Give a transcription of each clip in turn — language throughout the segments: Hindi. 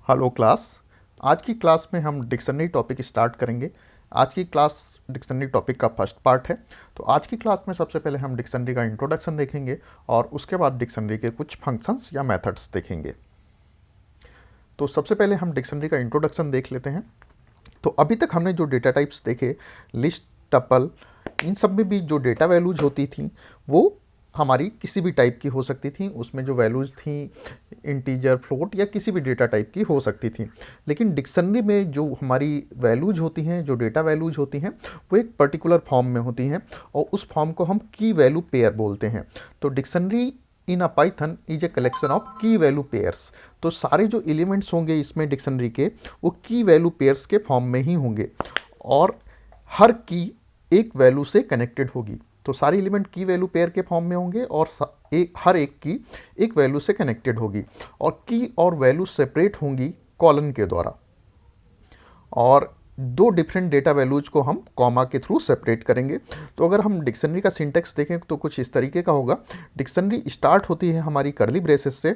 Hello class. आज की क्लास में हम डिक्शनरी टॉपिक स्टार्ट करेंगे। आज की क्लास डिक्शनरी टॉपिक का फर्स्ट पार्ट है। तो आज की क्लास में सबसे पहले हम डिक्शनरी का इंट्रोडक्शन देखेंगे और उसके बाद डिक्शनरी के कुछ फंक्शंस या मेथड्स देखेंगे। तो सबसे पहले हम डिक्शनरी का इंट्रोडक्शन देख लेते हैं। तो अभी तक हमने जो डेटा टाइप्स देखे, लिस्ट, टपल, इन सब में भी जो डेटा वैल्यूज होती थी वो हमारी किसी भी टाइप की हो सकती थी। उसमें जो वैल्यूज़ थी इंटीजर, फ्लोट या किसी भी डेटा टाइप की हो सकती थी। लेकिन डिक्शनरी में जो हमारी वैल्यूज होती हैं, जो डेटा वैल्यूज होती हैं, वो एक पर्टिकुलर फॉर्म में होती हैं और उस फॉर्म को हम की वैल्यू पेयर बोलते हैं। तो dictionary in a Python is a collection of की वैल्यू पेयर्स। तो सारे जो एलिमेंट्स होंगे इसमें डिक्शनरी के, वो की वैल्यू पेयर्स के फॉर्म में ही होंगे और हर की एक वैल्यू से कनेक्टेड होगी। तो सारे एलिमेंट की वैल्यू पेयर के फॉर्म में होंगे और हर एक की एक वैल्यू से कनेक्टेड होगी और की और वैल्यू सेपरेट होंगी कॉलन के द्वारा। और दो डिफरेंट डेटा वैल्यूज को हम कॉमा के थ्रू सेपरेट करेंगे। तो अगर हम डिक्शनरी का सिंटेक्स देखें तो कुछ इस तरीके का होगा। डिक्शनरी स्टार्ट होती है हमारी कर्ली ब्रेसेस से।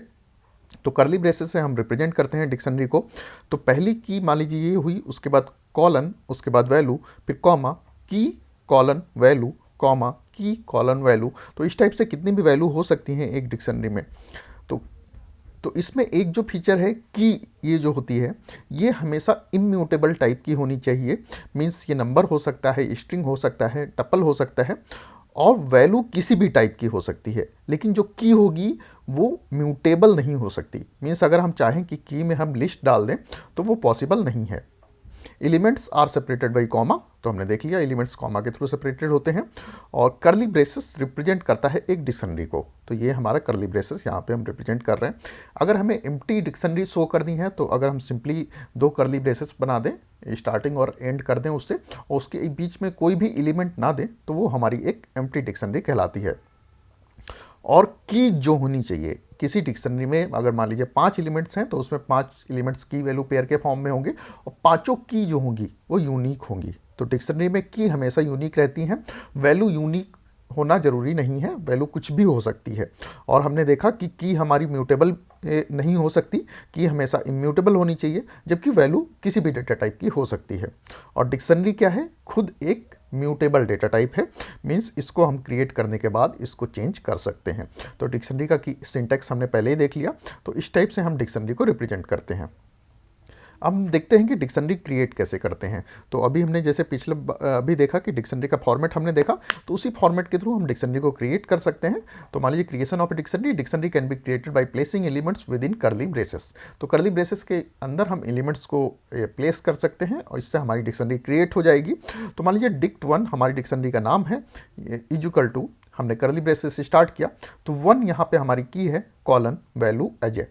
तो कर्ली ब्रेसेस से हम रिप्रेजेंट करते हैं डिक्शनरी को। तो पहली की मान लीजिए ये हुई, उसके बाद कॉलन, उसके बाद वैल्यू, फिर कॉमा, की कॉलन वैल्यू, कॉमा, की कॉलन वैल्यू। तो इस टाइप से कितनी भी वैल्यू हो सकती हैं एक डिक्शनरी में। तो तो इसमें एक जो फीचर है की, ये जो होती है ये हमेशा इम्यूटेबल टाइप की होनी चाहिए। मीन्स ये नंबर हो सकता है, स्ट्रिंग हो सकता है, टपल हो सकता है और वैल्यू किसी भी टाइप की हो सकती है। लेकिन जो की होगी वो म्यूटेबल नहीं हो सकती। मीन्स अगर हम चाहें कि की में हम लिस्ट डाल दें तो वो पॉसिबल नहीं है। Elements are separated by comma. तो हमने देख लिया एलिमेंट्स कॉमा के थ्रू सेपरेटेड होते हैं और कर्ली ब्रेसेस रिप्रेजेंट करता है एक डिक्शनरी को। तो ये हमारा कर्ली ब्रेसेस यहाँ पे हम रिप्रेजेंट कर रहे हैं। अगर हमें एम्प्टी डिक्शनरी शो करनी है तो अगर हम सिंपली दो कर्ली ब्रेसेस बना दें, स्टार्टिंग और एंड कर दें उससे, और उसके बीच में कोई भी एलिमेंट ना दें, तो वो हमारी एक एम्प्टी डिक्शनरी कहलाती है। और की जो होनी चाहिए किसी डिक्शनरी में, अगर मान लीजिए 5 एलिमेंट्स हैं तो उसमें 5 एलिमेंट्स की वैल्यू पेयर के फॉर्म में होंगे और पांचों की जो होंगी वो यूनिक होंगी। तो डिक्शनरी में की हमेशा यूनिक रहती हैं। वैल्यू यूनिक होना जरूरी नहीं है, वैल्यू कुछ भी हो सकती है। और हमने देखा कि की हमारी म्यूटेबल नहीं हो सकती, की हमेशा इम्यूटेबल होनी चाहिए, जबकि वैल्यू किसी भी डेटा टाइप की हो सकती है। और डिक्शनरी क्या है, खुद एक म्यूटेबल डेटा टाइप है। मीन्स इसको हम क्रिएट करने के बाद इसको चेंज कर सकते हैं। तो डिक्शनरी का की सिंटैक्स हमने पहले ही देख लिया। तो इस टाइप से हम डिक्शनरी को रिप्रेजेंट करते हैं। अब हम देखते हैं कि डिक्शनरी क्रिएट कैसे करते हैं। तो अभी हमने जैसे पिछले अभी देखा कि डिक्शनरी का फॉर्मेट हमने देखा, तो उसी फॉर्मेट के थ्रू हम डिक्शनरी को क्रिएट कर सकते हैं। तो मान लीजिए creation of dictionary, dictionary can be created by placing elements with in curly braces. तो कर्ली ब्रेसेस के अंदर हम एलिमेंट्स को प्लेस कर सकते हैं और इससे हमारी डिक्शनरी क्रिएट हो जाएगी। तो मान लीजिए dict1 हमारी डिक्शनरी का नाम है, इक्वल टू, हमने कर्ली ब्रेसेस से स्टार्ट किया तो 1 यहाँ पे हमारी की है, कॉलन वैल्यू अजय।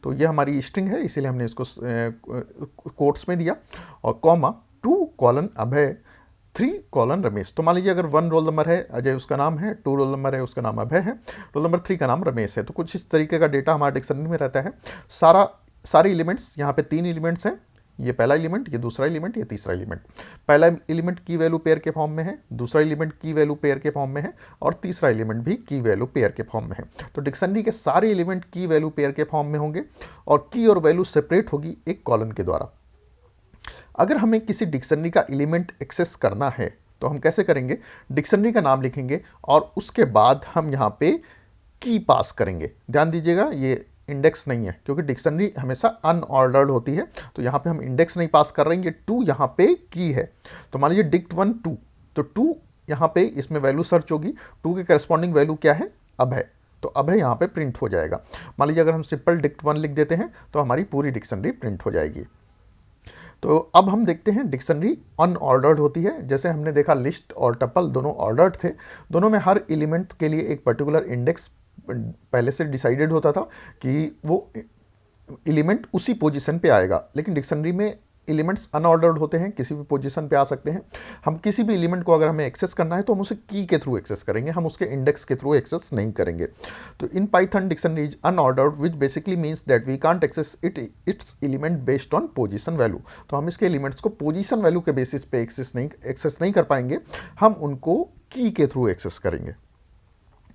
तो ये हमारी स्ट्रिंग है, इसीलिए हमने इसको कोट्स में दिया। और कॉमा 2 कॉलन अभय, 3 कॉलन रमेश। तो मान लीजिए अगर 1 रोल नंबर है, अजय उसका नाम है, 2 रोल नंबर है, उसका नाम अभय है, रोल नंबर 3 का नाम रमेश है। तो कुछ इस तरीके का डेटा हमारे डिक्शनरी में रहता है। सारे एलिमेंट्स, यहाँ पे 3 एलिमेंट्स हैं, ये पहला एलिमेंट, ये दूसरा एलिमेंट, ये तीसरा एलिमेंट। पहला एलिमेंट की वैल्यू पेयर के फॉर्म में है, दूसरा एलिमेंट की वैल्यू पेयर के फॉर्म में है और तीसरा एलिमेंट भी की वैल्यू पेयर के फॉर्म में है। तो डिक्शनरी के सारे एलिमेंट की वैल्यू पेयर के फॉर्म में होंगे और की और वैल्यू सेपरेट होगी एक कॉलन के द्वारा। अगर हमें किसी डिक्शनरी का एलिमेंट एक्सेस करना है तो हम कैसे करेंगे, डिक्शनरी का नाम लिखेंगे और उसके बाद हम यहाँ पे की पास करेंगे। ध्यान दीजिएगा ये इंडेक्स नहीं है, क्योंकि डिक्शनरी हमेशा अनऑर्डर्ड होती है। तो यहाँ पे हम इंडेक्स नहीं पास कर रहे हैं, ये 2 यहाँ पे की है। तो मान लीजिए dict1 2, तो 2 यहाँ पे इसमें वैल्यू सर्च होगी, 2 के करस्पॉन्डिंग वैल्यू क्या है, अभय। तो अभय यहाँ पे प्रिंट हो जाएगा। मान लीजिए अगर हम सिंपल dict1 लिख देते हैं तो हमारी पूरी डिक्शनरी प्रिंट हो जाएगी। तो अब हम देखते हैं डिक्शनरी अनऑर्डर्ड होती है। जैसे हमने देखा लिस्ट और टपल दोनों ऑर्डर्ड थे, दोनों में हर एलिमेंट के लिए एक पर्टिकुलर इंडेक्स पहले से डिसाइडेड होता था कि वो एलिमेंट उसी पोजीशन पे आएगा। लेकिन डिक्शनरी में एलिमेंट्स अनऑर्डर्ड होते हैं, किसी भी पोजीशन पे आ सकते हैं। हम किसी भी एलिमेंट को अगर हमें एक्सेस करना है तो हम उसे की के थ्रू एक्सेस करेंगे, हम उसके इंडेक्स के थ्रू एक्सेस नहीं करेंगे। तो in Python dictionary is unordered which basically means that we can't access its element based on position value. तो हम इसके एलिमेंट्स को पोजीशन वैल्यू के बेसिस पे एक्सेस नहीं कर पाएंगे, हम उनको की के थ्रू एक्सेस करेंगे।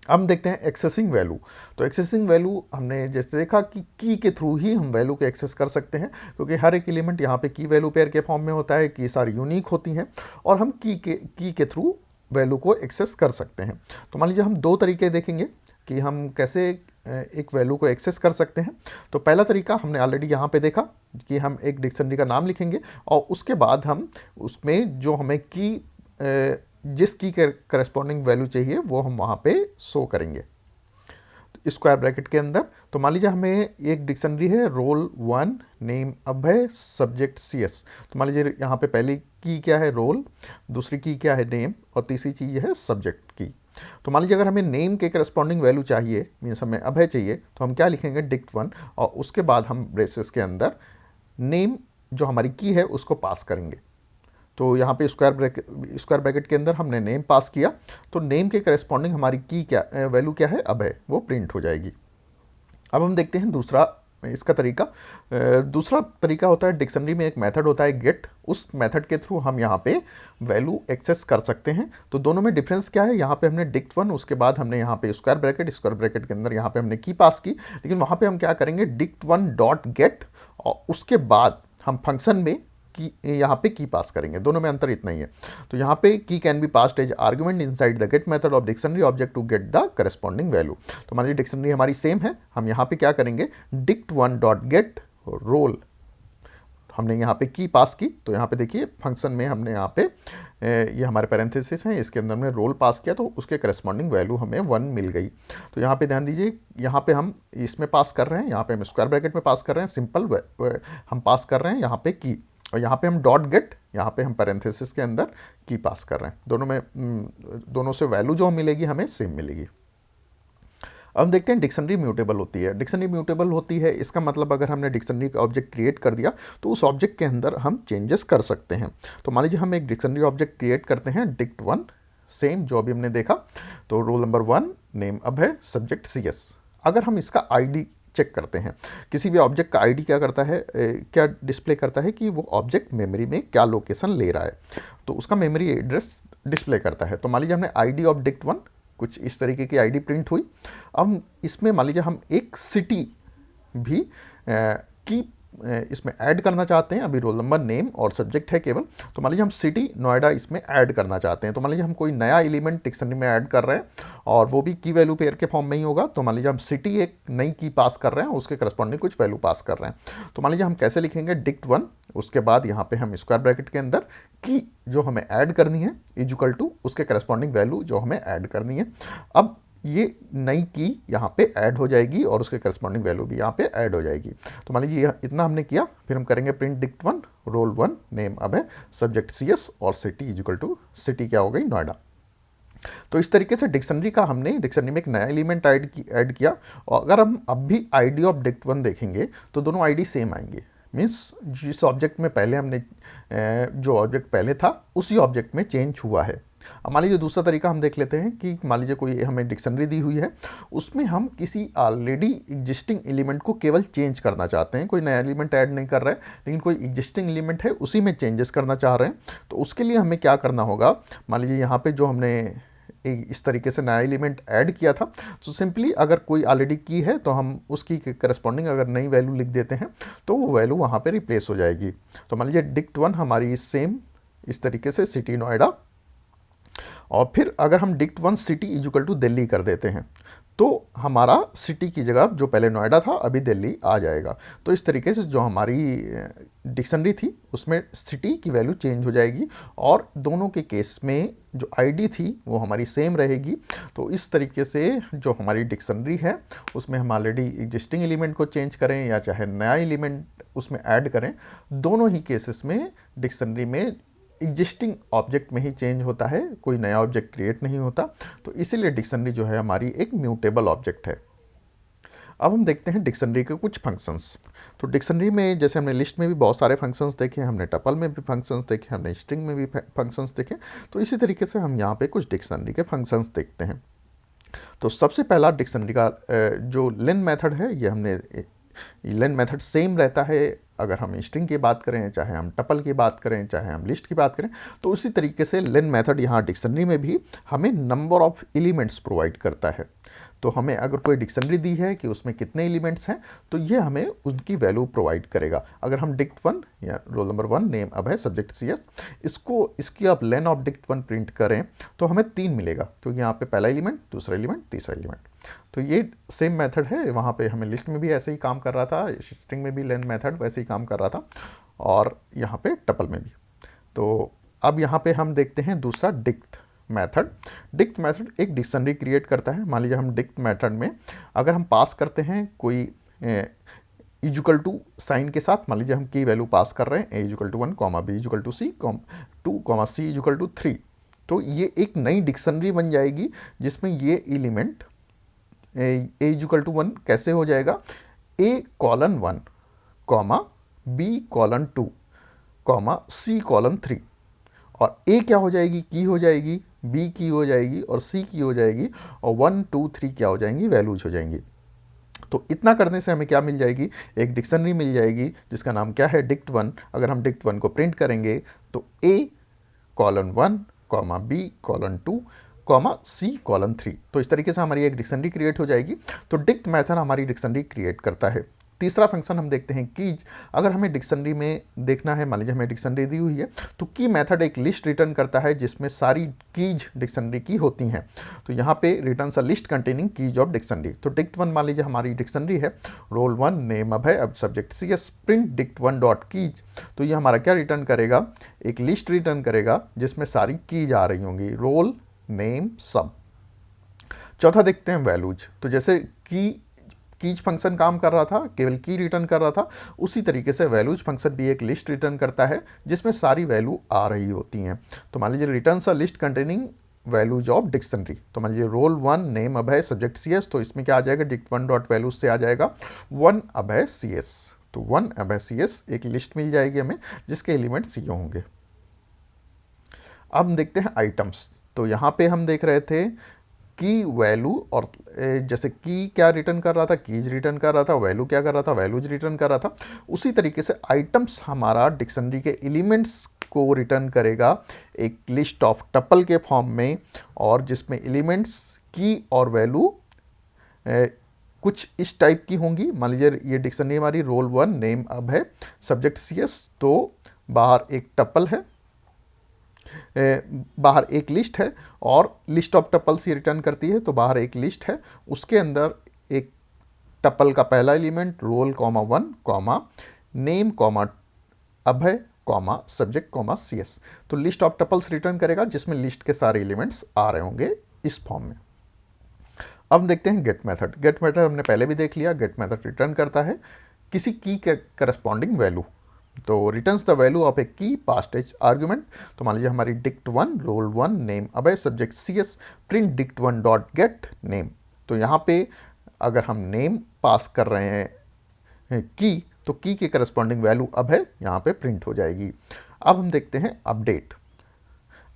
अब हम देखते हैं एक्सेसिंग वैल्यू। तो एक्सेसिंग वैल्यू हमने जैसे देखा कि की के थ्रू ही हम वैल्यू को एक्सेस कर सकते हैं, क्योंकि हर एक एलिमेंट यहाँ पे की वैल्यू पेयर के फॉर्म में होता है, की सारी यूनिक होती हैं और हम की के थ्रू वैल्यू को एक्सेस कर सकते हैं। तो मान लीजिए हम दो तरीके देखेंगे कि हम कैसे एक वैल्यू को एक्सेस कर सकते हैं। तो पहला तरीका हमने ऑलरेडी यहाँ पे देखा कि हम एक डिक्शनरी का नाम लिखेंगे और उसके बाद हम उसमें जो हमें की जिस की के करस्पॉन्डिंग वैल्यू चाहिए वो हम वहाँ पे शो करेंगे स्क्वायर ब्रैकेट के अंदर। तो मान लीजिए हमें एक डिक्शनरी है role 1 name Abhay subject CS। तो मान लीजिए यहाँ पे पहली की क्या है रोल, दूसरी की क्या है नेम और तीसरी चीज़ है सब्जेक्ट की। तो मान लीजिए अगर हमें नेम के करस्पॉन्डिंग वैल्यू चाहिए, मीन्स हमें अभय चाहिए, तो हम क्या लिखेंगे dict1 और उसके बाद हम ब्रेसेस के अंदर नेम जो हमारी की है उसको पास करेंगे। तो यहाँ पे स्क्वायर ब्रैकेट के अंदर हमने नेम पास किया, तो नेम के करस्पॉन्डिंग हमारी की क्या वैल्यू क्या है अभय, वो प्रिंट हो जाएगी। अब हम देखते हैं दूसरा इसका तरीका। दूसरा तरीका होता है डिक्शनरी में एक मेथड होता है गेट, उस मेथड के थ्रू हम यहाँ पे वैल्यू एक्सेस कर सकते हैं। तो दोनों में डिफरेंस क्या है, यहाँ पे हमने dict1 उसके बाद हमने यहाँ पे स्क्वायर ब्रैकेट के अंदर यहाँ पे हमने की पास की, लेकिन वहाँ पे हम क्या करेंगे dict1 डॉट गेट और उसके बाद हम फंक्शन में की यहाँ पे की पास करेंगे। दोनों में अंतर इतना ही है। तो यहाँ पे key can be passed as argument inside the get method of dictionary object to get the corresponding value. तो मान लीजिए डिक्शनरी हमारी सेम है, हम यहाँ पे क्या करेंगे dict1 डॉट गेट रोल, हमने यहाँ पे की पास की। तो यहाँ पे देखिए फंक्शन में हमने यहाँ पे ये हमारे पैरेंथेसिस हैं, इसके अंदर हमने रोल पास किया तो उसके करस्पॉन्डिंग वैल्यू हमें 1 मिल गई। तो यहाँ पे ध्यान दीजिए, यहाँ पे हम इसमें पास कर रहे हैं, यहाँ पे हम स्क्वायर ब्रैकेट में पास कर रहे हैं, सिंपल हम पास कर रहे हैं यहाँ पे की, और यहाँ पे हम डॉट गेट, यहाँ पे हम पैरेंथेसिस के अंदर की पास कर रहे हैं। दोनों में दोनों से वैल्यू जो मिलेगी हमें सेम मिलेगी। अब हम देखते हैं डिक्शनरी म्यूटेबल होती है। डिक्शनरी म्यूटेबल होती है, इसका मतलब अगर हमने डिक्शनरी का ऑब्जेक्ट क्रिएट कर दिया तो उस ऑब्जेक्ट के अंदर हम चेंजेस कर सकते हैं। तो मान लीजिए हम एक डिक्शनरी ऑब्जेक्ट क्रिएट करते हैं dict1, सेम जो अभी हमने देखा, तो roll number 1 name Abhay subject CS। अगर हम इसका ID चेक करते हैं, किसी भी ऑब्जेक्ट का ID क्या करता है, क्या डिस्प्ले करता है कि वो ऑब्जेक्ट मेमोरी में क्या लोकेशन ले रहा है, तो उसका मेमोरी एड्रेस डिस्प्ले करता है। तो मान लीजिए हमने ID ऑफ dict1 कुछ इस तरीके की ID प्रिंट हुई। अब इसमें मान लीजिए हम एक सिटी भी की इसमें ऐड करना चाहते हैं। अभी रोल नंबर नेम और सब्जेक्ट है केवल, तो मान लीजिए हम सिटी नोएडा इसमें ऐड करना चाहते हैं। तो मान लीजिए हम कोई नया एलिमेंट डिक्शनरी में ऐड कर रहे हैं और वो भी की वैल्यू पेयर के फॉर्म में ही होगा। तो मान लीजिए हम सिटी एक नई की पास कर रहे हैं, उसके करस्पॉन्डिंग कुछ वैल्यू पास कर रहे हैं। तो मान लीजिए हम कैसे लिखेंगे dict1, उसके बाद यहाँ पे हम स्क्वायर ब्रैकेट के अंदर की जो हमें ऐड करनी है इक्वल टू उसके करस्पॉन्डिंग वैल्यू जो हमें ऐड करनी है। अब ये नई की यहाँ पे ऐड हो जाएगी और उसके करस्पॉन्डिंग वैल्यू भी यहाँ पे ऐड हो जाएगी। तो मान लीजिए इतना हमने किया, फिर हम करेंगे print dict1 roll 1 name Abhay subject CS और सिटी इक्वल टू सिटी क्या हो गई नोएडा। तो इस तरीके से डिक्शनरी का हमने डिक्शनरी में एक नया एलिमेंट ऐड किया। और अगर हम अब भी ID ऑफ dict1 देखेंगे तो दोनों ID सेम आएंगे, मीन्स जिस ऑब्जेक्ट में पहले हमने जो ऑब्जेक्ट पहले था उसी ऑब्जेक्ट में चेंज हुआ है। अब मान लीजिए दूसरा तरीका हम देख लेते हैं कि मान लीजिए कोई हमें डिक्शनरी दी हुई है, उसमें हम किसी ऑलरेडी एग्जिस्टिंग एलिमेंट को केवल चेंज करना चाहते हैं, कोई नया एलिमेंट ऐड नहीं कर रहे हैं, लेकिन कोई एग्जिस्टिंग एलिमेंट है उसी में चेंजेस करना चाह रहे हैं। तो उसके लिए हमें क्या करना होगा, मान लीजिए यहाँ पे जो हमने इस तरीके से नया एलिमेंट ऐड किया था, तो सिंपली अगर कोई ऑलरेडी की है तो हम उसकी करस्पॉन्डिंग अगर नई वैल्यू लिख देते हैं तो वो वैल्यू वहाँ पे रिप्लेस हो जाएगी। तो मान लीजिए dict1 हमारी सेम इस तरीके से सिटी नोएडा, और फिर अगर हम dict1 city equal to Delhi कर देते हैं तो हमारा सिटी की जगह जो पहले नोएडा था अभी दिल्ली आ जाएगा। तो इस तरीके से जो हमारी डिक्शनरी थी उसमें सिटी की वैल्यू चेंज हो जाएगी और दोनों के केस में जो ID थी वो हमारी सेम रहेगी। तो इस तरीके से जो हमारी डिक्शनरी है उसमें हम ऑलरेडी एग्जिस्टिंग एलिमेंट को चेंज करें या चाहे नया एलिमेंट उसमें ऐड करें, दोनों ही केसेस में डिक्शनरी में एग्जिस्टिंग ऑब्जेक्ट में ही चेंज होता है, कोई नया ऑब्जेक्ट क्रिएट नहीं होता। तो इसीलिए डिक्शनरी जो है हमारी एक म्यूटेबल ऑब्जेक्ट है। अब हम देखते हैं डिक्शनरी के कुछ फंक्शंस। तो डिक्शनरी में जैसे हमने लिस्ट में भी बहुत सारे फंक्शंस देखे, हमने टपल में भी फंक्शंस देखे, हमने स्ट्रिंग में भी फंक्शंस देखे, तो इसी तरीके से हम यहाँ पे कुछ डिक्शनरी के फंक्शंस देखते हैं। तो सबसे पहला डिक्शनरी का जो लेन मेथड है, ये हमने लेन मेथड सेम रहता है अगर हम स्ट्रिंग की बात करें, चाहे हम टपल की बात करें, चाहे हम लिस्ट की बात करें, तो उसी तरीके से लेन मेथड यहाँ डिक्शनरी में भी हमें नंबर ऑफ एलिमेंट्स प्रोवाइड करता है। तो हमें अगर कोई डिक्शनरी दी है कि उसमें कितने एलिमेंट्स हैं, तो ये हमें उनकी वैल्यू प्रोवाइड करेगा। अगर हम dict1 या roll number 1 name Abhay subject CS इसकी आप लेन ऑफ dict1 प्रिंट करें तो हमें 3 मिलेगा, क्योंकि यहाँ पे पहला एलिमेंट, दूसरा एलिमेंट, तीसरा एलिमेंट। तो ये सेम मेथड है, वहाँ पे हमें लिस्ट में भी ऐसे ही काम कर रहा था, स्ट्रिंग में भी लेन मेथड वैसे ही काम कर रहा था, और यहाँ पे टपल में भी। तो अब यहाँ पे हम देखते हैं दूसरा डिक्ट मेथड। डिक्ट मेथड एक डिक्शनरी क्रिएट करता है। मान लीजिए हम डिक्ट मेथड में अगर हम पास करते हैं कोई इक्वल टू साइन के साथ, मान लीजिए हम की वैल्यू पास कर रहे हैं a equal to 1, b equal to c, 2, c equal to 3, तो ये एक नई डिक्शनरी बन जाएगी जिसमें ये एलिमेंट a इक्वल टू 1 कैसे हो जाएगा, a:1, b:2, c:3, और a क्या हो जाएगी, की हो जाएगी, b की हो जाएगी, और c की हो जाएगी, और 1, 2, 3 क्या हो जाएंगी, वैल्यूज हो जाएंगी। तो इतना करने से हमें क्या मिल जाएगी, एक डिक्शनरी मिल जाएगी जिसका नाम क्या है, dict1। अगर हम dict1 को प्रिंट करेंगे तो a:1, b:2, c:3, तो इस तरीके से हमारी एक डिक्शनरी क्रिएट हो जाएगी। तो डिक्ट मेथड हमारी डिक्शनरी क्रिएट करता है। तीसरा फंक्शन हम देखते हैं कीज। अगर हमें डिक्शनरी में देखना है, मान लीजिए हमें डिक्शनरी दी हुई है, तो की मेथड एक लिस्ट रिटर्न करता है जिसमें सारी कीज डिक्शनरी की होती हैं। तो यहाँ पे return a list containing keys of dictionary. तो dict1 मान लीजिए हमारी डिक्शनरी है, रोल 1 नेम अभय, अब subject CS, print dict1 dot keys. तो ये हमारा क्या रिटर्न करेगा, एक लिस्ट रिटर्न करेगा जिसमें सारी कीज आ रही होंगी, रोल, नेम, सब। चौथा देखते हैं वैल्यूज। तो जैसे कीज फंक्शन काम कर रहा था, केवल की रिटर्न कर रहा था, उसी तरीके से वैल्यूज फंक्शन भी एक लिस्ट रिटर्न करता है जिसमें सारी वैल्यू आ रही होती हैं। तो मान लीजिए return a list containing values of dictionary. तो मान लीजिए role 1 name Abhay subject CS, तो इसमें क्या आ जाएगा, dict1 डॉट वैल्यूज से आ जाएगा 1 अभय CS। तो 1 अभय CS एक लिस्ट मिल जाएगी हमें जिसके एलिमेंट C होंगे। अब हम देखते हैं आइटम्स। तो यहाँ पे हम देख रहे थे की वैल्यू, और जैसे की क्या रिटर्न कर रहा था, कीज रिटर्न कर रहा था, वैल्यू क्या कर रहा था, वैल्यूज रिटर्न कर रहा था। उसी तरीके से आइटम्स हमारा डिक्शनरी के एलिमेंट्स को रिटर्न करेगा एक लिस्ट ऑफ टपल के फॉर्म में, और जिसमें एलिमेंट्स की और वैल्यू कुछ इस टाइप की होंगी। मान लीजिए ये डिक्शनरी हमारी role 1 name Abhay subject CS, तो बाहर एक टपल है, बाहर एक लिस्ट है, और लिस्ट ऑफ टपल्स ये रिटर्न करती है, तो बाहर एक लिस्ट है, उसके अंदर एक टपल का पहला element role 1, name, Abhay, subject, CS। तो लिस्ट ऑफ टपल्स रिटर्न करेगा जिसमें लिस्ट के सारे एलिमेंट्स आ रहे होंगे इस फॉर्म में। अब देखते हैं गेट मेथड। गेट मेथड हमने पहले भी देख लिया। गेट मेथड रिटर्न करता है किसी की के करस्पॉन्डिंग वैल्यू, तो returns the value of a key passed as argument. तो मान लीजिए हमारी dict1 roll 1 name Abhay subject CS, print dict1 dot get name. तो यहाँ पे अगर हम नेम पास कर रहे हैं की, तो की के करस्पॉन्डिंग वैल्यू अभय यहाँ पे प्रिंट हो जाएगी। अब हम देखते हैं अपडेट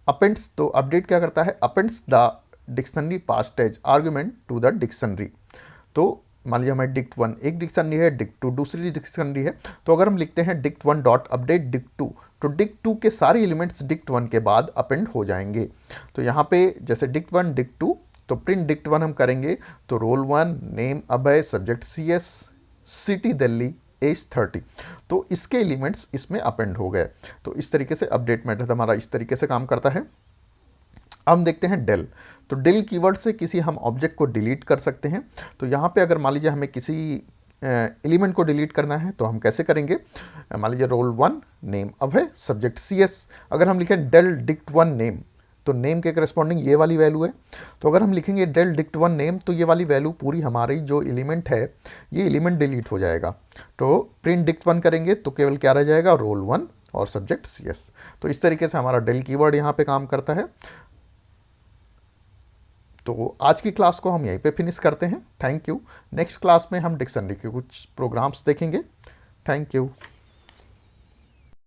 अपेंड्स। तो अपडेट क्या करता है, appends the dictionary passed as argument to the dictionary. तो मान लीजिए हमारी dict1 एक डिक्शनरी है, dict2 दूसरी डिक्शनरी है, तो अगर हम लिखते हैं dict1 डॉट अपडेट dict2, तो dict2 के सारे एलिमेंट्स dict1 के बाद अपेंड हो जाएंगे। तो यहाँ पे जैसे dict1 dict2, तो प्रिंट dict1 हम करेंगे तो roll 1 name Abhay subject CS, city Delhi, age 30, तो इसके एलिमेंट्स इसमें अपेंड हो गए। तो इस तरीके से अपडेट मेथड हमारा इस तरीके से काम करता है। अब हम देखते हैं डेल। तो डेल कीवर्ड से किसी हम ऑब्जेक्ट को डिलीट कर सकते हैं। तो यहाँ पे अगर मान लीजिए हमें किसी एलिमेंट को डिलीट करना है तो हम कैसे करेंगे, मान लीजिए role 1 name Abhay subject CS, अगर हम लिखें डेल dict1 नेम, तो नेम के करस्पॉन्डिंग ये वाली वैल्यू है। तो अगर हम लिखेंगे डेल dict1 नेम, तो ये वाली वैल्यू पूरी हमारी जो एलिमेंट है, ये एलिमेंट डिलीट हो जाएगा। तो प्रिंट dict1 करेंगे तो केवल क्या रह जाएगा, रोल 1 और सब्जेक्ट CS। तो इस तरीके से हमारा डेल कीवर्ड यहाँ पे काम करता है। तो आज की क्लास को हम यहीं पे फिनिश करते हैं। Thank you. नेक्स्ट क्लास में हम डिक्शनरी के कुछ प्रोग्राम्स देखेंगे। Thank you.